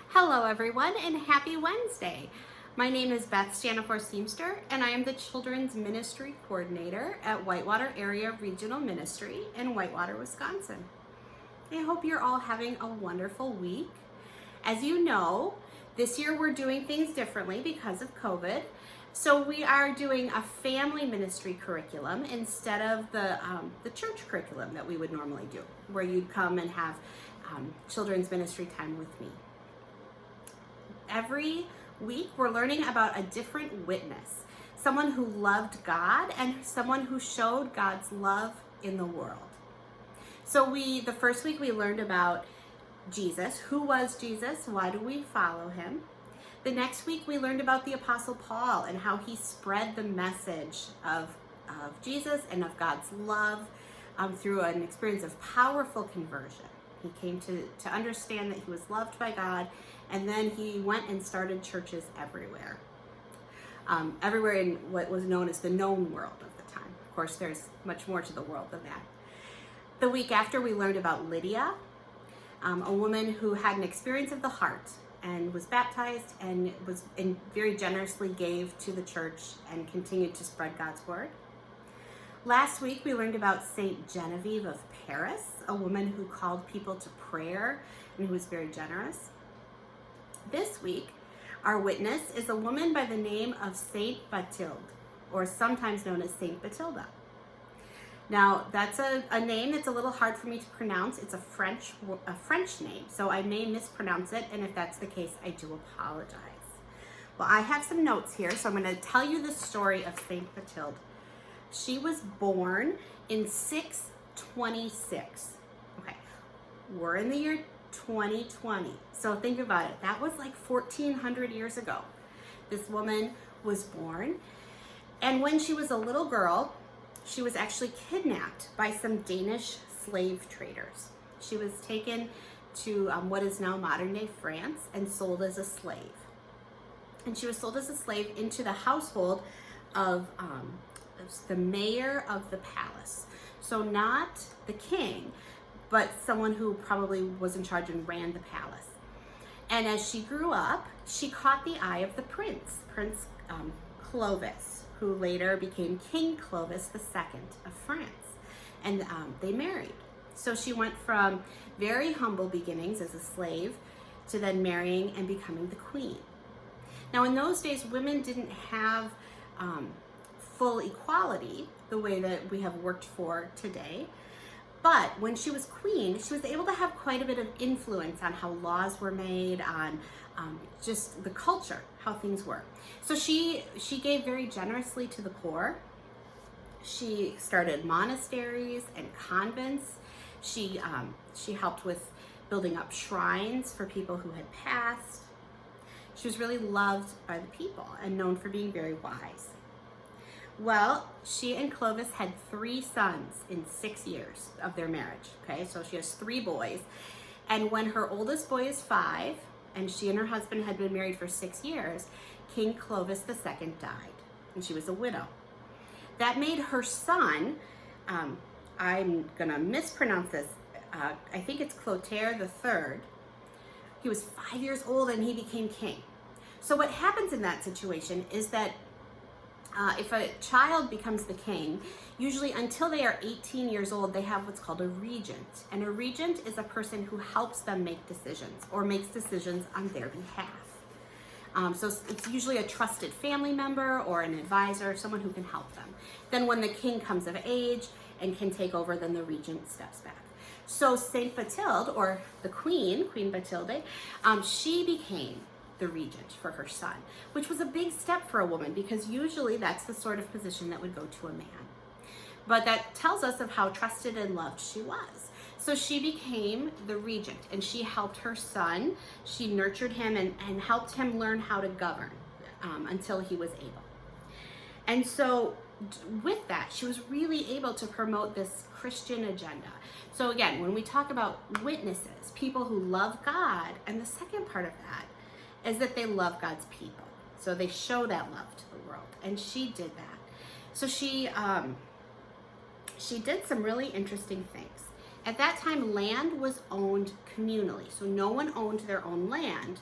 Hello everyone and happy Wednesday. My name is Beth Stanifor Seamster and I am the Children's Ministry Coordinator at Whitewater Area Regional Ministry in Whitewater, Wisconsin. I hope you're all having a wonderful week. As you know, this year we're doing things differently because of COVID. So we are doing a family ministry curriculum instead of the church curriculum that we would normally do, where you'd come and have children's ministry time with me. Every week we're learning about a different witness, someone who loved God and someone who showed God's love in the world. So the first week we learned about Jesus. Who was Jesus? Why do we follow him? The next week we learned about the Apostle Paul and how he spread the message of Jesus and of God's love through an experience of powerful conversion. He came to understand that he was loved by God, and then he went and started churches everywhere. Everywhere in what was known as the known world of the time. Of course, there's much more to the world than that. The week after, we learned about Lydia, a woman who had an experience of the heart and was baptized and very generously gave to the church and continued to spread God's word. Last week, we learned about Saint Genevieve of Paris, a woman who called people to prayer and who was very generous. This week, our witness is a woman by the name of Saint Bathilde, or sometimes known as Saint Bathilda. Now, that's a name that's a little hard for me to pronounce. It's a French name, so I may mispronounce it, and if that's the case, I do apologize. Well, I have some notes here, so I'm going to tell you the story of Saint Bathilde. She was born in 626. Okay, we're in the year 2020. So think about it. That was like 1400 years ago. This woman was born. And when she was a little girl, she was actually kidnapped by some Danish slave traders. She was taken to what is now modern day France and sold as a slave. And she was sold as a slave into the household of the mayor of the palace. So not the king, but someone who probably was in charge and ran the palace. And as she grew up, she caught the eye of the Prince Clovis, who later became King Clovis II of France. And they married. So she went from very humble beginnings as a slave to then marrying and becoming the queen. Now in those days, women didn't have full equality the way that we have worked for today. But when she was queen, she was able to have quite a bit of influence on how laws were made, on just the culture, how things were. So she gave very generously to the poor. She started monasteries and convents. She helped with building up shrines for people who had passed. She was really loved by the people and known for being very wise. Well, she and Clovis had 3 sons in 6 years of their marriage, okay? So she has 3 boys. And when her oldest boy is 5, and she and her husband had been married for 6 years, King Clovis II died, and she was a widow. That made her son, I'm gonna mispronounce this, I think it's Clotaire III. He was 5 years old and he became king. So what happens in that situation is that if a child becomes the king, usually until they are 18 years old, they have what's called a regent. And a regent is a person who helps them make decisions or makes decisions on their behalf. So it's usually a trusted family member or an advisor, someone who can help them. Then when the king comes of age and can take over, then the regent steps back. So Saint Bathilde, or the Queen Bathilde, she became the regent for her son, which was a big step for a woman because usually that's the sort of position that would go to a man. But that tells us of how trusted and loved she was. So she became the regent and she helped her son. She nurtured him and helped him learn how to govern until he was able. And so with that, she was really able to promote this Christian agenda. So again, when we talk about witnesses, people who love God, and the second part of that is that they love God's people. So they show that love to the world, and she did that. So she did some really interesting things. At that time, land was owned communally, so no one owned their own land.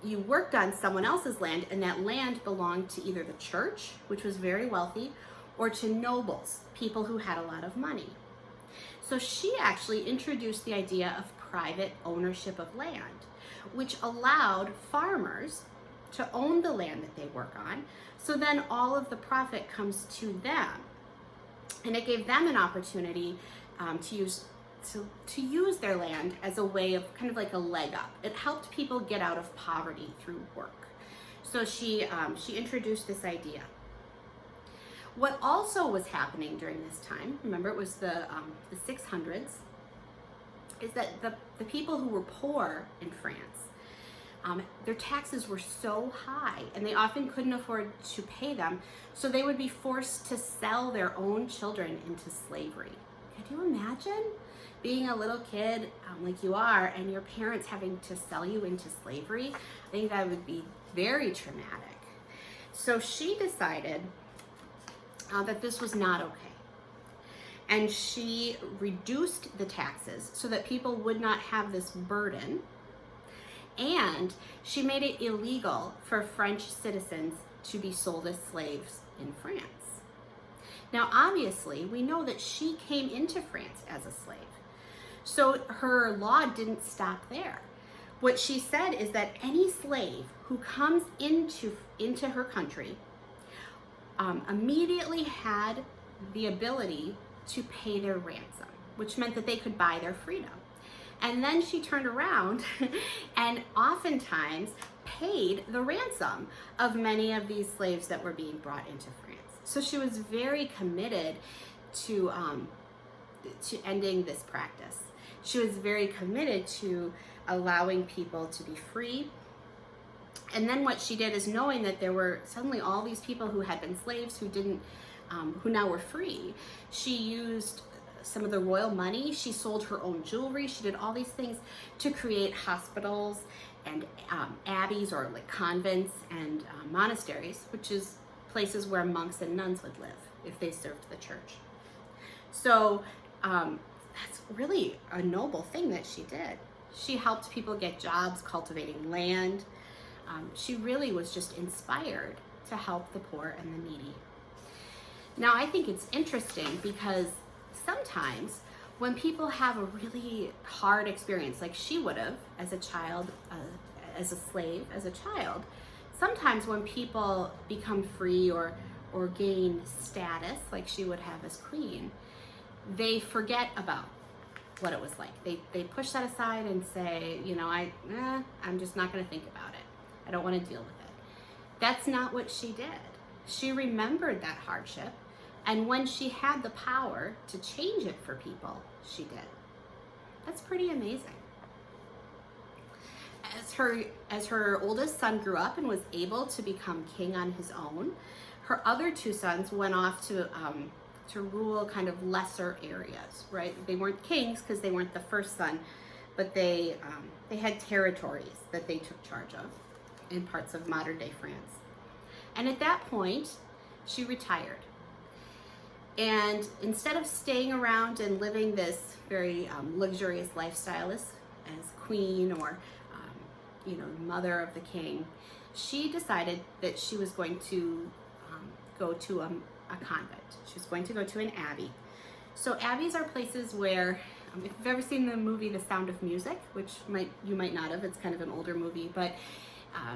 You worked on someone else's land, and that land belonged to either the church, which was very wealthy, or to nobles, people who had a lot of money. So she actually introduced the idea of private ownership of land, which allowed farmers to own the land that they work on, so then all of the profit comes to them. And it gave them an opportunity to use their land as a way of kind of like a leg up. It helped people get out of poverty through work. So she introduced this idea. What also was happening during this time, remember it was the 600s, is that the people who were poor in France, their taxes were so high and they often couldn't afford to pay them, so they would be forced to sell their own children into slavery. Could you imagine being a little kid like you are and your parents having to sell you into slavery? I think that would be very traumatic. So she decided that this was not okay. And she reduced the taxes so that people would not have this burden. And she made it illegal for French citizens to be sold as slaves in France. Now, obviously, we know that she came into France as a slave. So her law didn't stop there. What she said is that any slave who comes into her country immediately had the ability to pay their ransom, which meant that they could buy their freedom. And then she turned around and oftentimes paid the ransom of many of these slaves that were being brought into France. So she was very committed to ending this practice. She was very committed to allowing people to be free. And then what she did is, knowing that there were suddenly all these people who had been slaves who now were free, she used some of the royal money. She sold her own jewelry. She did all these things to create hospitals and abbeys, or like convents and monasteries, which is places where monks and nuns would live if they served the church. So that's really a noble thing that she did. She helped people get jobs cultivating land. She really was just inspired to help the poor and the needy. Now, I think it's interesting because sometimes when people have a really hard experience, like she would have as a child, as a slave, as a child, sometimes when people become free or gain status, like she would have as queen, they forget about what it was like. They push that aside and say, I'm just not going to think about it. I don't want to deal with it. That's not what she did. She remembered that hardship, and when she had the power to change it for people, she did. That's pretty amazing. As her oldest son grew up and was able to become king on his own, her other two sons went off to rule kind of lesser areas, right? They weren't kings because they weren't the first son, but they had territories that they took charge of in parts of modern day France. And at that point, she retired. And instead of staying around and living this very luxurious lifestyle as queen or mother of the king, she decided that she was going to go to a convent. She was going to go to an abbey. So abbeys are places where, if you've ever seen the movie The Sound of Music, which you might not have, it's kind of an older movie, but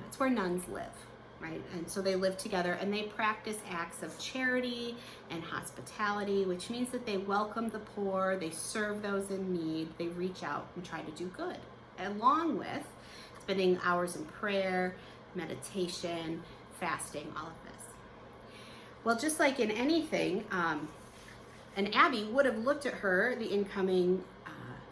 it's where nuns live, right? And so they live together and they practice acts of charity and hospitality, which means that they welcome the poor, they serve those in need, they reach out and try to do good, along with spending hours in prayer, meditation, fasting, all of this. Well, just like in anything, an abbey would have looked at her, the incoming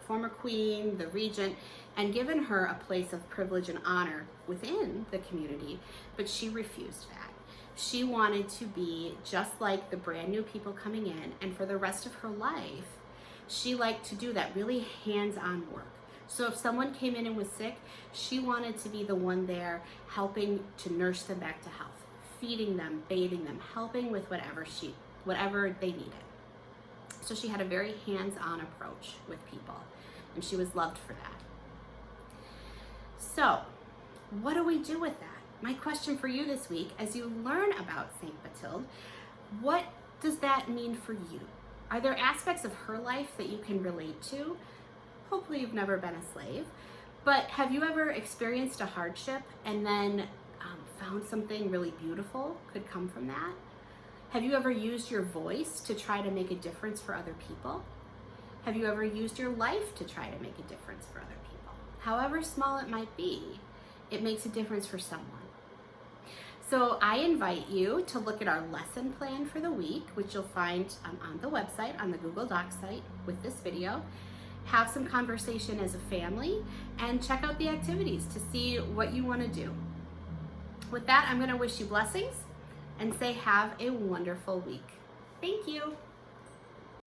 former queen, the regent, and given her a place of privilege and honor within the community, but she refused that. She wanted to be just like the brand new people coming in, and for the rest of her life, she liked to do that really hands-on work. So if someone came in and was sick, she wanted to be the one there helping to nurse them back to health, feeding them, bathing them, helping with whatever they needed. So she had a very hands-on approach with people, and she was loved for that. So, what do we do with that? My question for you this week, as you learn about St. Bathilde, what does that mean for you? Are there aspects of her life that you can relate to? Hopefully you've never been a slave, but have you ever experienced a hardship and then found something really beautiful could come from that? Have you ever used your voice to try to make a difference for other people? Have you ever used your life to try to make a difference for other people? However small it might be, it makes a difference for someone. So I invite you to look at our lesson plan for the week, which you'll find on the website, on the Google Docs site with this video. Have some conversation as a family and check out the activities to see what you want to do. With that, I'm going to wish you blessings and say have a wonderful week. Thank you.